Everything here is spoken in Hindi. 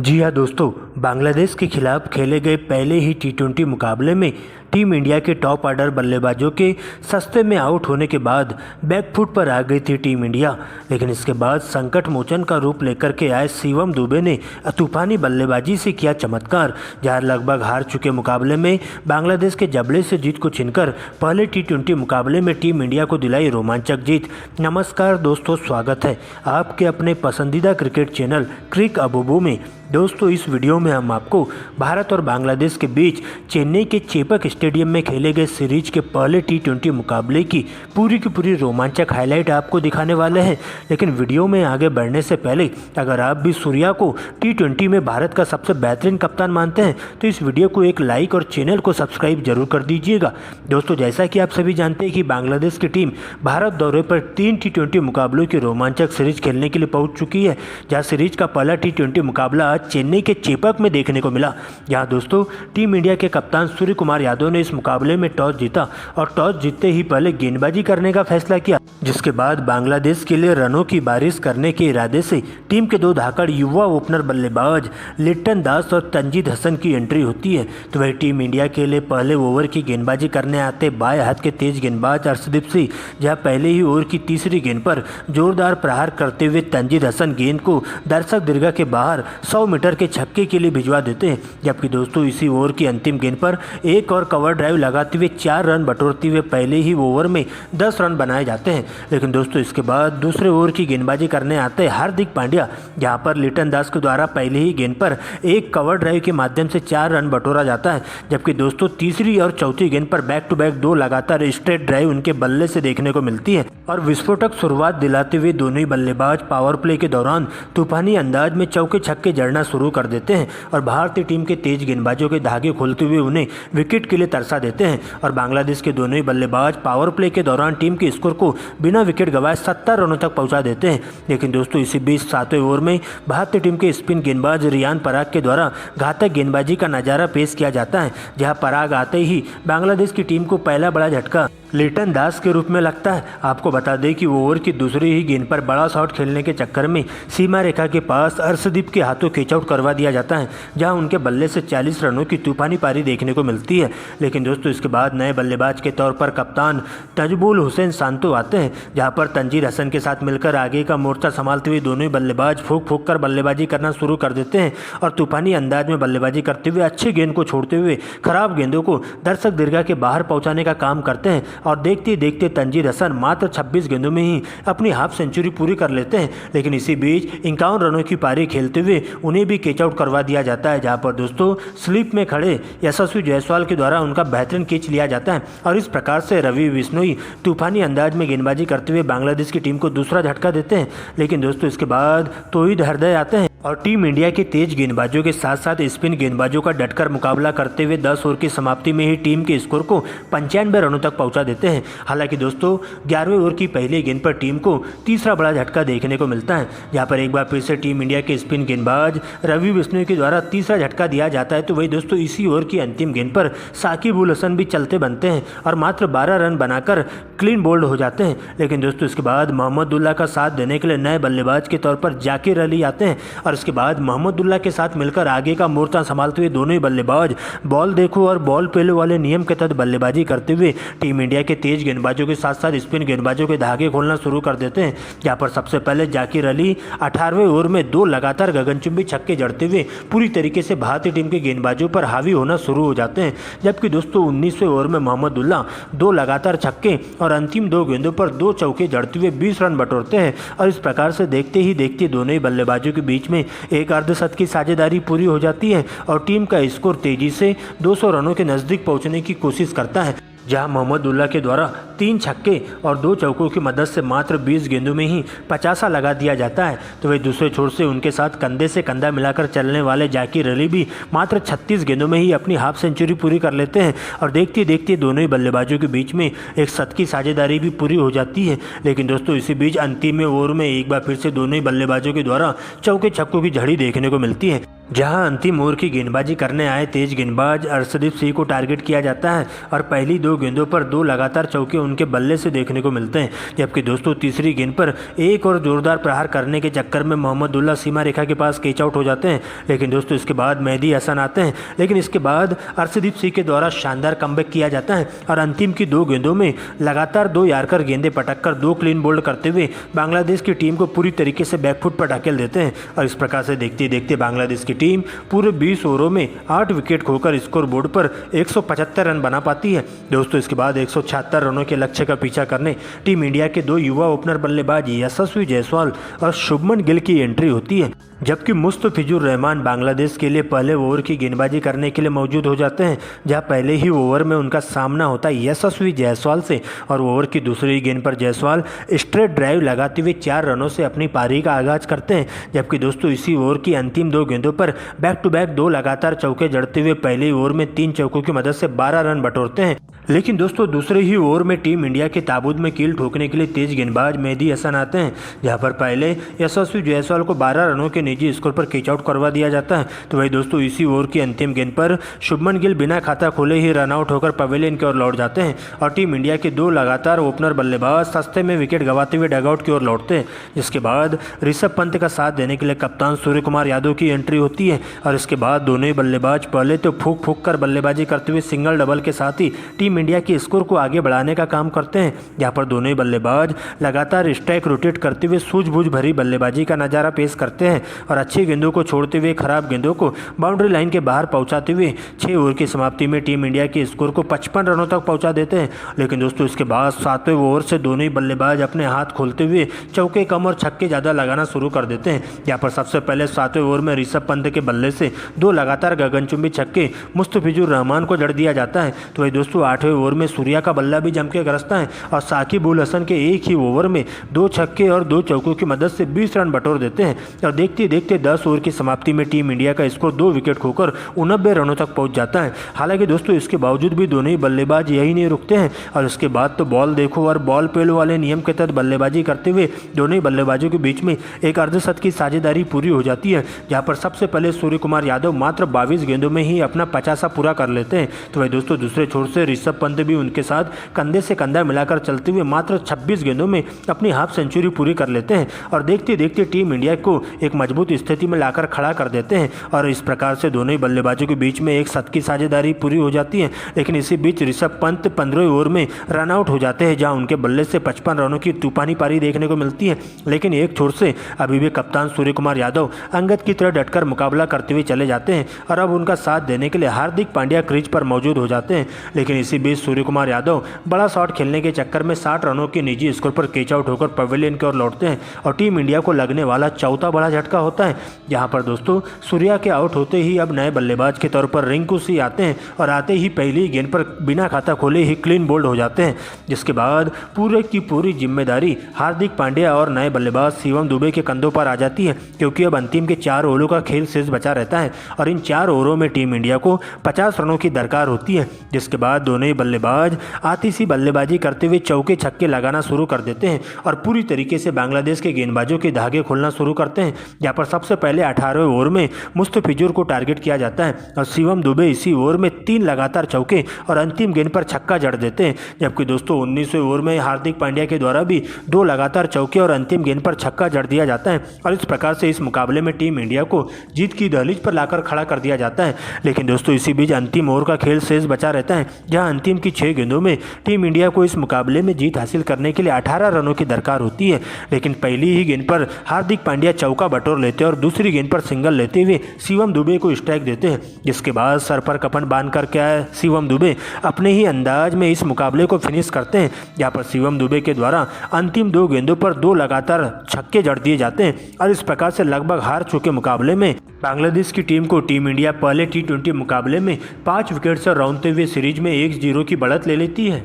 जी हाँ दोस्तों, बांग्लादेश के खिलाफ खेले गए पहले ही टी20 मुकाबले में टीम इंडिया के टॉप ऑर्डर बल्लेबाजों के सस्ते में आउट होने के बाद बैकफुट पर आ गई थी टीम इंडिया। लेकिन इसके बाद संकट मोचन का रूप लेकर के आए शिवम दुबे ने तूफानी बल्लेबाजी से किया चमत्कार, जहां लगभग हार चुके मुकाबले में बांग्लादेश के जबड़े से जीत को छीनकर पहले टी20 मुकाबले में टीम इंडिया को दिलाई रोमांचक जीत। नमस्कार दोस्तों, स्वागत है आपके अपने पसंदीदा क्रिकेट चैनल क्रिक अबूबू में। दोस्तों, इस वीडियो में हम आपको भारत और बांग्लादेश के बीच चेन्नई के चेपक स्टेडियम में खेले गए सीरीज के पहले टी20 मुकाबले की पूरी रोमांचक हाईलाइट आपको दिखाने वाले हैं। लेकिन वीडियो में आगे बढ़ने से पहले अगर आप भी सूर्या को टी20 में भारत का सबसे बेहतरीन कप्तान मानते हैं तो इस वीडियो को एक लाइक और चैनल को सब्सक्राइब जरूर कर दीजिएगा। दोस्तों, जैसा कि आप सभी जानते हैं कि बांग्लादेश की टीम भारत दौरे पर 3 टी20 मुकाबलों की रोमांचक सीरीज खेलने के लिए पहुंच चुकी है, जहाँ सीरीज का पहला टी20 मुकाबला चेन्नई के चेपक में देखने को मिला। यहाँ दोस्तों, टीम इंडिया के कप्तान सूर्य कुमार यादव ने इस मुकाबले में टॉस जीता और टॉस जीतते ही पहले गेंदबाजी करने का फैसला किया, जिसके बाद बांग्लादेश के लिए रनों की बारिश करने के इरादे से टीम के 2 धाकड़ युवा ओपनर बल्लेबाज लिटन दास और तंजीद हसन की एंट्री होती है। तो वही टीम इंडिया के लिए पहले ओवर की गेंदबाजी करने आते बाएं हाथ के तेज गेंदबाज अर्शदीप सिंह, जहाँ पहले ही ओवर की तीसरी गेंद पर जोरदार प्रहार करते हुए तंजीद हसन गेंद को दर्शक दीर्घा के बाहर 100 मीटर के छक्के के लिए भिजवा देते हैं। जबकि दोस्तों, इसी ओवर की अंतिम गेंद पर एक और कवर ड्राइव लगाते हुए 4 रन बटोरते हुए पहले ही ओवर में 10 रन बनाए जाते हैं। लेकिन दोस्तों, इसके बाद दूसरे ओवर की गेंदबाजी करने आते हार्दिक पांड्या, जहां पर लिटन दास के द्वारा पहले ही गेंद पर एक कवर ड्राइव के माध्यम से 4 रन बटोरा जाता है। जबकि दोस्तों, तीसरी और चौथी गेंद पर बैक टू बैक 2 लगातार स्ट्रेट ड्राइव उनके बल्ले से देखने को मिलती है और विस्फोटक शुरुआत दिलाते हुए दोनों ही बल्लेबाज पावर प्ले के दौरान तूफानी अंदाज में चौके छक्के जड़ना शुरू कर देते हैं और भारतीय टीम के तेज गेंदबाजों के धागे खोलते हुए उन्हें विकेट के लिए तरसा देते हैं। और बांग्लादेश के दोनों ही बल्लेबाज पावर प्ले के दौरान टीम के स्कोर को बिना विकेट गंवाए 70 रनों तक पहुंचा देते हैं। लेकिन दोस्तों, इसी बीच 7वें ओवर में भारतीय टीम के स्पिन गेंदबाज रियान पराग के द्वारा घातक गेंदबाजी का नजारा पेश किया जाता है, जहां पराग आते ही बांग्लादेश की टीम को पहला बड़ा झटका लिटन दास के रूप में लगता है। आपको बता दें कि ओवर की दूसरी ही गेंद पर बड़ा शॉट खेलने के चक्कर में सीमा रेखा के पास अर्शदीप के हाथों कैचआउट करवा दिया जाता है, जहां उनके बल्ले से 40 रनों की तूफानी पारी देखने को मिलती है। लेकिन दोस्तों, इसके बाद नए बल्लेबाज के तौर पर कप्तान तजबुल हुसैन सांतो आते हैं, जहां पर तंजीद हसन के साथ मिलकर आगे का मोर्चा संभालते हुए दोनों ही बल्लेबाज फूंक कर बल्लेबाजी करना शुरू कर देते हैं और तूफानी अंदाज में बल्लेबाजी करते हुए अच्छी गेंद को छोड़ते हुए खराब गेंदों को दर्शक दीर्घा के बाहर पहुंचाने का काम करते हैं। और देखते देखते तंजीद हसन मात्र 26 गेंदों में ही अपनी हाफ सेंचुरी पूरी कर लेते हैं। लेकिन इसी बीच 51 रनों की पारी खेलते हुए उन्हें भी कैच आउट करवा दिया जाता है, जहां पर दोस्तों स्लिप में खड़े यशस्वी जायसवाल के द्वारा उनका बेहतरीन कैच लिया जाता है। और इस प्रकार से रवि बिश्नोई तूफानी अंदाज में गेंदबाजी करते हुए बांग्लादेश की टीम को दूसरा झटका देते हैं। लेकिन दोस्तों, इसके बाद तौहीद हृदय आते हैं और टीम इंडिया के तेज गेंदबाजों के साथ साथ स्पिन गेंदबाजों का डटकर मुकाबला करते हुए 10 ओवर की समाप्ति में ही टीम के स्कोर को 95 रनों तक पहुंचा देते हैं। हालांकि दोस्तों, 11वें ओवर की पहली गेंद पर टीम को तीसरा बड़ा झटका देखने को मिलता है, जहां पर एक बार फिर से टीम इंडिया के स्पिन गेंदबाज रवि बिश्नोई के द्वारा तीसरा झटका दिया जाता है। तो वही दोस्तों, इसी ओवर की अंतिम गेंद पर साकिब उल हसन भी चलते बनते हैं और मात्र 12 रन बनाकर क्लीन बोल्ड हो जाते हैं। लेकिन दोस्तों, इसके बाद मोहम्मदुल्लाह का साथ देने के लिए नए बल्लेबाज के तौर पर जाकिर अली आते हैं और इसके बाद मोहम्मदुल्लाह के साथ मिलकर आगे का मोर्चा संभालते हुए दोनों ही बल्लेबाज बॉल देखो और बॉल पेलो वाले नियम के तहत बल्लेबाजी करते हुए टीम इंडिया के तेज गेंदबाजों के साथ साथ स्पिन गेंदबाजों के धागे खोलना शुरू कर देते हैं। जहां पर सबसे पहले जाकिर अली 18वें ओवर में 2 लगातार गगनचुंबी छक्के जड़ते हुए पूरी तरीके से भारतीय टीम के गेंदबाजों पर हावी होना शुरू हो जाते हैं। जबकि दोस्तों, 19वें ओवर में मोहम्मदुल्लाह 2 लगातार छक्के और अंतिम 2 गेंदों पर 2 चौके जड़ते हुए 20 रन बटोरते हैं। और इस प्रकार से देखते ही देखते दोनों ही बल्लेबाजों के बीच में एक अर्धशतक की साझेदारी पूरी हो जाती है और टीम का स्कोर तेजी से 200 रनों के नजदीक पहुंचने की कोशिश करता है, जहां मोहम्मदुल्लाह के द्वारा 3 छक्के और 2 चौकों की मदद से मात्र 20 गेंदों में ही 50 लगा दिया जाता है। तो वही दूसरे छोर से उनके साथ कंधे से कंधा मिलाकर चलने वाले जाकिर अली भी मात्र 36 गेंदों में ही अपनी हाफ सेंचुरी पूरी कर लेते हैं और देखते देखते दोनों ही बल्लेबाजों के बीच में एक शतक की साझेदारी भी पूरी हो जाती है। लेकिन दोस्तों, इसी बीच अंतिम ओवर में एक बार फिर से दोनों ही बल्लेबाजों के द्वारा चौके छक्कों की झड़ी देखने को मिलती है। जहां अंतिम ओवर की गेंदबाजी करने आए तेज गेंदबाज अर्शदीप सिंह को टारगेट किया जाता है और पहली 2 गेंदों पर 2 लगातार चौके उनके बल्ले से देखने को मिलते हैं। जबकि दोस्तों तीसरी गेंद पर एक और जोरदार प्रहार करने के चक्कर में मोहम्मदुल्लाह सीमा रेखा के पास कैच आउट हो जाते हैं। लेकिन दोस्तों इसके बाद मेहदी हसन आते हैं, लेकिन इसके बाद अर्शदीप सिंह के द्वारा शानदार कमबैक किया जाता है और अंतिम की 2 गेंदों में लगातार 2 यार्कर गेंदें पटक कर 2 क्लीन बोल्ड करते हुए बांग्लादेश की टीम को पूरी तरीके से बैकफुट पर ढकेल देते हैं। और इस प्रकार से देखते देखते बांग्लादेश की टीम पूरे 20 ओवरों में 8 विकेट खोकर स्कोर बोर्ड पर 175 रन बना पाती है। दोस्तों इसके बाद 176 रनों के लक्ष्य का पीछा करने टीम इंडिया के 2 युवा ओपनर बल्लेबाज यशस्वी जायसवाल और शुभमन गिल की एंट्री होती है। जबकि मुस्तफिजुर रहमान बांग्लादेश के लिए पहले ओवर की गेंदबाजी करने के लिए मौजूद हो जाते हैं, जहां पहले ही ओवर में उनका सामना होता है यशस्वी जायसवाल से और ओवर की दूसरी गेंद पर जायसवाल स्ट्रेट ड्राइव लगाते हुए 4 रनों से अपनी पारी का आगाज करते हैं। जबकि दोस्तों इसी ओवर की अंतिम 2 गेंदों पर बैक टू बैक 2 लगातार चौके जड़ते हुए पहले ओवर में 3 चौकों की मदद से 12 रन बटोरते हैं। लेकिन दोस्तों दूसरे ही ओवर में टीम इंडिया के ताबूत में कील ठोकने के लिए तेज गेंदबाज मेहदी हसन आते हैं, जहां पर पहले यशस्वी जायसवाल को 12 रनों के निजी स्कोर पर कैच आउट करवा दिया जाता है। तो वही दोस्तों इसी ओवर की अंतिम गेंद पर शुभमन गिल बिना खाता खोले ही रन आउट होकर पवेलियन की ओर लौट जाते हैं और टीम इंडिया के 2 लगातार ओपनर बल्लेबाज सस्ते में विकेट गंवाते हुए डगआउट की ओर लौटते हैं। जिसके बाद ऋषभ पंत का साथ देने के लिए कप्तान सूर्य कुमार यादव की एंट्री होती है और इसके बाद दोनों ही बल्लेबाज पहले तो फूंक फूंक कर बल्लेबाजी करते हुए सिंगल डबल के साथ ही टीम इंडिया के स्कोर को आगे बढ़ाने का काम करते हैं। यहाँ पर दोनों ही बल्लेबाज लगातार स्ट्राइक रोटेट करते हुए सूझबूझ भरी बल्लेबाजी का नज़ारा पेश करते हैं और अच्छी गेंदों को छोड़ते हुए खराब गेंदों को बाउंड्री लाइन के बाहर पहुंचाते हुए 6 ओवर की समाप्ति में टीम इंडिया के स्कोर को 55 रनों तक पहुंचा देते हैं। लेकिन दोस्तों इसके बाद 7वें ओवर से दोनों ही बल्लेबाज अपने हाथ खोलते हुए चौके कम और छक्के ज़्यादा लगाना शुरू कर देते हैं। यहाँ पर सबसे पहले 7वें ओवर में ऋषभ पंत के बल्ले से 2 लगातार गगनचुंबी छक्के मुस्तफिजुर रहमान को जड़ दिया जाता है। तो वही दोस्तों 8वें ओवर में सूर्या का बल्ला भी जम के गरजता है और साकिब उल हसन के एक ही ओवर में 2 छक्के और 2 चौकों की मदद से 20 रन बटोर देते हैं और देखते देखते 10 ओवर की समाप्ति में टीम इंडिया का स्कोर 2 विकेट खोकर 89 रनों तक पहुंच जाता है। हालांकि दोस्तों इसके बावजूद भी दोनों ही बल्लेबाज यही नहीं रुकते हैं और इसके बाद तो बॉल देखो और बॉल पेल वाले नियम के तहत बल्लेबाजी करते हुए दोनों ही बल्लेबाजों के बीच में एक अर्धशतक की साझेदारी पूरी हो जाती है, जहां पर सबसे पहले सूर्य कुमार यादव मात्र 22 गेंदों में ही अपना 50 पूरा कर लेते हैं। तो वही दोस्तों दूसरे छोर से ऋषभ पंत भी उनके साथ कंधे से कंधा मिलाकर चलते हुए मात्र 26 गेंदों में अपनी हाफ सेंचुरी पूरी कर लेते हैं और देखते देखते टीम इंडिया को एक मजबूत स्थिति में लाकर खड़ा कर देते हैं और इस प्रकार से दोनों ही बल्लेबाजों के बीच में एक शतक की साझेदारी पूरी हो जाती है। लेकिन इसी बीच ऋषभ पंत 15वें ओवर में रन आउट हो जाते हैं, जहां उनके बल्ले से 55 रनों की तूफानी पारी देखने को मिलती है। लेकिन एक छोर से अभी भी कप्तान सूर्य कुमार यादव अंगद की तरह डटकर मुकाबला करते हुए चले जाते हैं और अब उनका साथ देने के लिए हार्दिक पांड्या क्रीज पर मौजूद हो जाते हैं। लेकिन इसी बीच सूर्य कुमार यादव बड़ा शॉट खेलने के चक्कर में 60 रनों के निजी स्कोर पर कैच आउट होकर पवेलियन की ओर लौटते हैं और टीम इंडिया को लगने वाला चौथा बड़ा झटका होता है। यहाँ पर दोस्तों सूर्या के आउट होते ही अब नए बल्लेबाज के तौर पर रिंकू सिंह आते हैं और आते ही पहली गेंद पर बिना खाता खोले ही क्लीन बोल्ड हो जाते हैं। जिसके बाद पूरे की पूरी जिम्मेदारी हार्दिक पांड्या और नए बल्लेबाज शिवम दुबे के कंधों पर आ जाती है, क्योंकि अब अंतिम के 4 ओवरों का खेल शेष बचा रहता है और इन 4 ओवरों में टीम इंडिया को 50 रनों की दरकार होती है। जिसके बाद दोनों ही बल्लेबाज आतिशी बल्लेबाजी करते हुए चौके छक्के लगाना शुरू कर देते हैं और पूरी तरीके से बांग्लादेश के गेंदबाजों के धागे खोलना शुरू करते हैं। यहाँ पर सबसे पहले 18वें ओवर में मुस्तफिजुर को टारगेट किया जाता है और शिवम दुबे इसी ओवर में 3 लगातार चौके और अंतिम गेंद पर छक्का जड़ देते हैं। जबकि दोस्तों 19वें ओवर में हार्दिक पांड्या के द्वारा भी 2 लगातार चौके और अंतिम गेंद पर छक्का जड़ दिया जाता है और इस प्रकार से इस मुकाबले में टीम इंडिया को जीत की दहलीज पर लाकर खड़ा कर दिया जाता है। लेकिन दोस्तों इसी बीच अंतिम ओवर का खेल शेष बचा रहता है, जहां अंतिम की 6 गेंदों में टीम इंडिया को इस मुकाबले में जीत हासिल करने के लिए 18 रनों की दरकार होती है। लेकिन पहली ही गेंद पर हार्दिक पांड्या चौका बटोर लेते हैं और दूसरी गेंद पर सिंगल लेते हुए शिवम दुबे को स्ट्राइक देते हैं। जिसके बाद सर पर कफन बांध कर क्या है शिवम दुबे अपने ही अंदाज में इस मुकाबले को फिनिश करते हैं। यहाँ पर शिवम दुबे के द्वारा अंतिम 2 गेंदों पर 2 लगातार छक्के जड़ दिए जाते हैं और इस प्रकार से लगभग हार चुके मुकाबले में बांग्लादेश की टीम को टीम इंडिया पहले T20 मुकाबले में 5 विकेट से रौंदते हुए सीरीज में 1-0 की बढ़त ले लेती है।